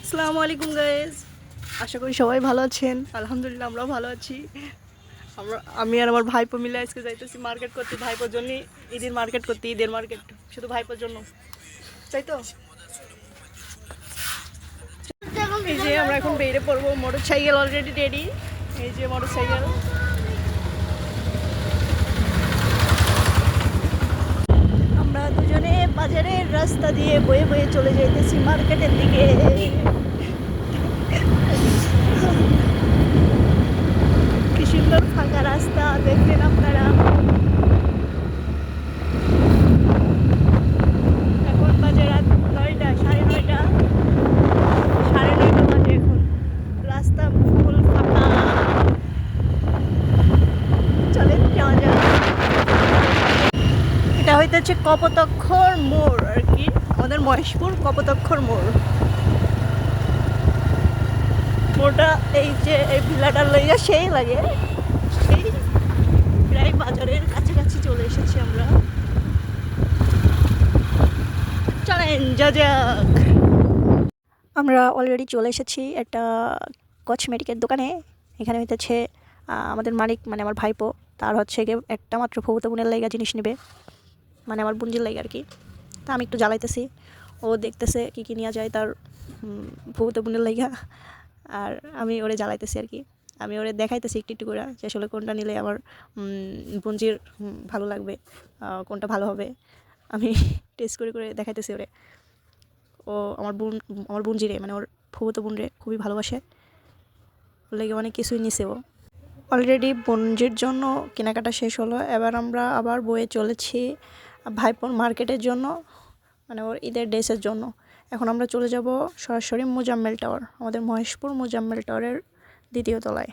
আসসালামু আলাইকুম গাইস, আশা করি সবাই ভালো আছেন। আলহামদুলিল্লাহ আমরাও ভালো আছি। আমি আর আমার ভাইপো মিলে আজকে যাইতেছি মার্কেট করতে, ভাইপোর জন্য ঈদের মার্কেট করতে। ঈদের মার্কেট শুধু ভাইপোর জন্য, তাই তো। এই যে আমরা এখন বেরিয়ে পড়বো, মোটর সাইকেল অলরেডি রেডি। এই যে মোটর সাইকেল, আমরা দুজনে বাজারের রাস্তা দিয়ে বয়ে বয়ে চলে যাইতেছি মার্কেটের দিকে। কি সুন্দর ফাঁকা রাস্তা দেখবেন আপনারা। এখন বাজে রাত 9টা, 9:30, 9:30 বাজে এখন। রাস্তা ফুল ফাঁকা, চলেন যাওয়া যাক। এটা হইতেছে কপোতাক্ষর মোড় আর কি, আমাদের মহেশপুর কপোতাক্ষর মোড়। মোড়টা এই যে এই ভিলাটা লইয়া সেই লাগে, সেই প্রায় বাজারের কাছাকাছি চলে এসেছি আমরা। চলেন যা যাক। আমরা অলরেডি চলে এসেছি একটা কসমেটিকের দোকানে। এখানে হইতেছে আমাদের মালিক মানে আমার ভাইপো, তার হচ্ছে গিয়ে একটা মাত্র ফুফুতো বোনের লাইগা জিনিস নেবে, মানে আমার বোনজির লাইগা আর কি। তা আমি একটু জ্বালাইতেছি, ও দেখতেছে কী কী নেওয়া যায় তার ফুফুতো বোনের লাইগা, আর আমি ওরে জ্বালাইতেছি আর কি। আমি ওরে দেখাইতেছি একটু একটু করে যে আসলে কোনটা নিলে আমার বোনজির ভালো লাগবে, কোনটা ভালো হবে। আমি টেস্ট করে করে দেখাইতেছি ওরে। ও আমার বোনজিরে মানে ওর ফুফুতো বোন রে খুবই ভালোবাসে, ওর লেগে অনেক কিছুই নিছে ও। অলরেডি বোনজির জন্য কেনাকাটা শেষ হলো, এবার আমরা আবার বয়ে চলেছি ভাইপোর মার্কেটের জন্য, মানে ওর ঈদের ড্রেসের জন্য। এখন আমরা চলে যাব সরাসরি মোজাম্মেল টাওয়ার, আমাদের মহেশপুর মোজাম্মেল টাওয়ারের 2য় তলায়।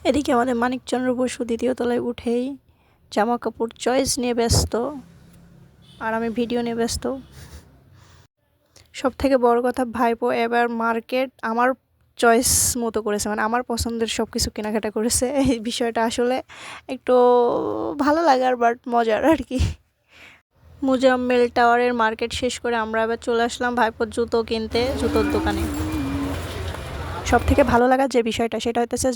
এদিকে আমাদের মানিকচন্দ্র বসু 2য় তলায় উঠেই জামা কাপড় চয়েস নিয়ে ব্যস্ত, আর আমি ভিডিও নিয়ে ব্যস্ত। সব থেকে বড় কথা, ভাইপো এবার মার্কেট আমার চয়েস মতো করেছে, মানে আমার পছন্দের সব কিছু কেনাকাটা করেছে। এই বিষয়টা আসলে একটু ভালো লাগার বাট মজার আর কি। মোজাম্মেল টাওয়ারের মার্কেট শেষ করে আমরা এবার চলে আসলাম ভাইপোর জুতো কিনতে, জুতোর দোকানে। সব থেকে ভালো লাগার যে বিষয়টা সেটা হইতেছে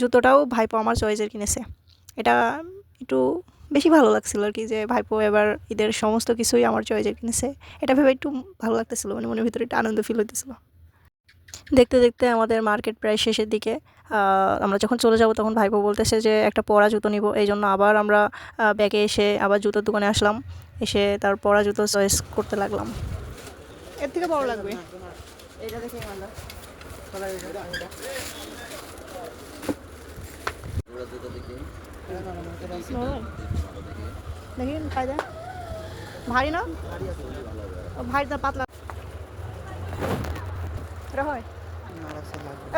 জুতোটাও ভাইপো আমার চয়েসের কিনেছে। এটা একটু বেশি ভালো লাগছিল আর কি, যে ভাইপো এবার ঈদের সমস্ত কিছুই আমার চয়েসের কিনেছে। এটা ভেবে একটু ভালো লাগতেছিল, মানে মনের ভিতরে একটা আনন্দ ফিল হইতেছিল। দেখতে দেখতে আমাদের মার্কেট প্রায় শেষের দিকে। আমরা যখন চলে যাব তখন ভাইপো বলতেছে যে একটা পরা জুতো নিব, এই জন্য আবার আমরা ব্যাগে এসে আবার জুতোর দোকানে আসলাম। এসে তার পরা জুতো চয়েস করতে লাগলাম। এর থেকে বড় লাগবে এটা দেখে দেখেন কায়দা ভারী না, ভারী না পাতলা এটা হয়।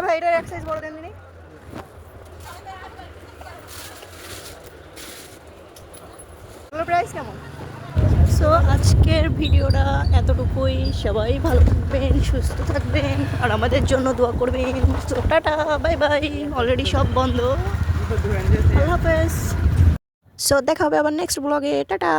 ভাই এটার এক সাইজ বড় দেন দিনই। প্রাইস কেমন? সো আজকের ভিডিওটা এতটুকুই। সবাই ভালো থাকবেন, সুস্থ থাকবেন, আর আমাদের জন্য দোয়া করবেন। So tata, bye bye. Already সব বন্ধ। আল্লাহ হাফেজ। সো দেখা হবে আবার নেক্সট ব্লগে। টাটা।